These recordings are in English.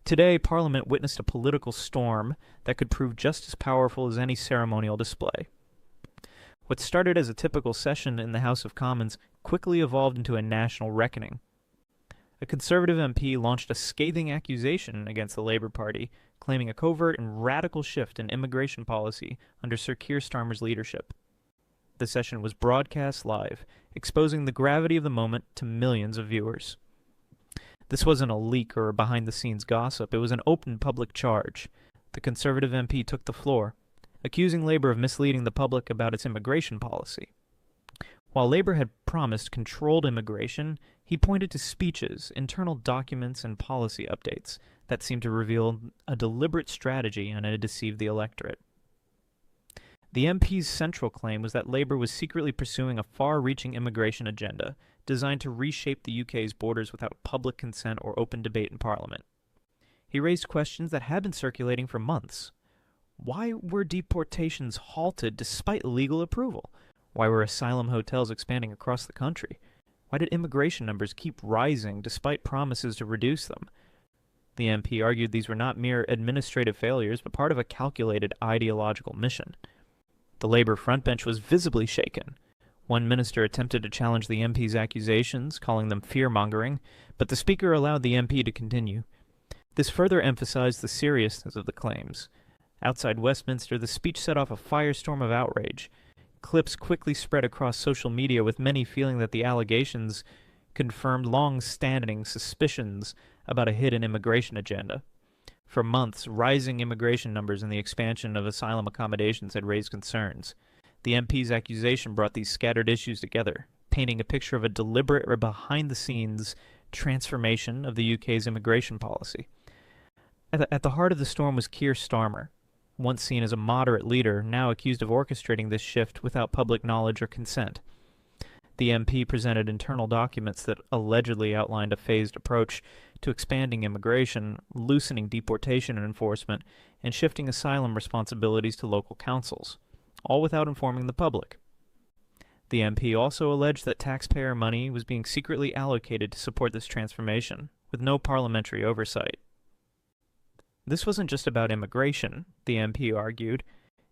Today, Parliament witnessed a political storm that could prove just as powerful as any ceremonial display. What started as a typical session in the House of Commons quickly evolved into a national reckoning. A Conservative MP launched a scathing accusation against the Labour Party, claiming a covert and radical shift in immigration policy under Sir Keir Starmer's leadership. The session was broadcast live, exposing the gravity of the moment to millions of viewers. This wasn't a leak or behind-the-scenes gossip, it was an open public charge. The Conservative MP took the floor, accusing Labour of misleading the public about its immigration policy. While Labour had promised controlled immigration, he pointed to speeches, internal documents, and policy updates that seemed to reveal a deliberate strategy and to deceive the electorate. The MP's central claim was that Labour was secretly pursuing a far-reaching immigration agenda designed to reshape the UK's borders without public consent or open debate in Parliament. He raised questions that had been circulating for months. Why were deportations halted despite legal approval? Why were asylum hotels expanding across the country? Why did immigration numbers keep rising despite promises to reduce them? The MP argued these were not mere administrative failures, but part of a calculated ideological mission. The Labour frontbench was visibly shaken. One minister attempted to challenge the MP's accusations, calling them fear-mongering, but the Speaker allowed the MP to continue. This further emphasized the seriousness of the claims. Outside Westminster, the speech set off a firestorm of outrage. Clips quickly spread across social media, with many feeling that the allegations confirmed long-standing suspicions about a hidden immigration agenda. For months, rising immigration numbers and the expansion of asylum accommodations had raised concerns. The MP's accusation brought these scattered issues together, painting a picture of a deliberate or behind-the-scenes transformation of the UK's immigration policy. At the heart of the storm was Keir Starmer, once seen as a moderate leader, now accused of orchestrating this shift without public knowledge or consent. The MP presented internal documents that allegedly outlined a phased approach to expanding immigration, loosening deportation enforcement, and shifting asylum responsibilities to local councils, all without informing the public. The MP also alleged that taxpayer money was being secretly allocated to support this transformation, with no parliamentary oversight. This wasn't just about immigration, the MP argued.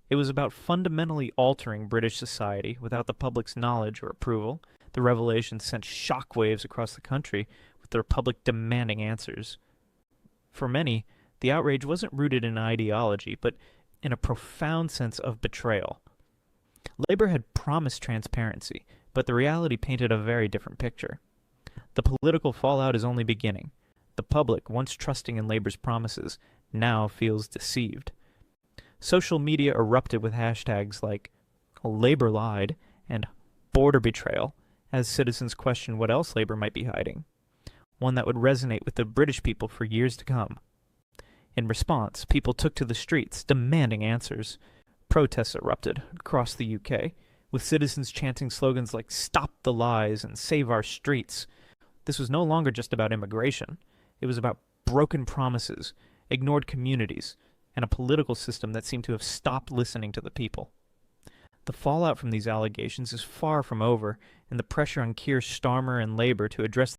It was about fundamentally altering British society without the public's knowledge or approval. The revelations sent shockwaves across the country, with the Republic demanding answers. For many, the outrage wasn't rooted in ideology, but in a profound sense of betrayal. Labour had promised transparency, but the reality painted a very different picture. The political fallout is only beginning. The public, once trusting in Labour's promises, now feels deceived. Social media erupted with hashtags like Labour lied and border betrayal as citizens questioned what else Labour might be hiding, one that would resonate with the British people for years to come. In response, people took to the streets, demanding answers. Protests erupted across the UK, with citizens chanting slogans like "Stop the lies" and "Save our streets." This was no longer just about immigration. It was about broken promises, ignored communities, and a political system that seemed to have stopped listening to the people. The fallout from these allegations is far from over, and the pressure on Keir Starmer and Labour to address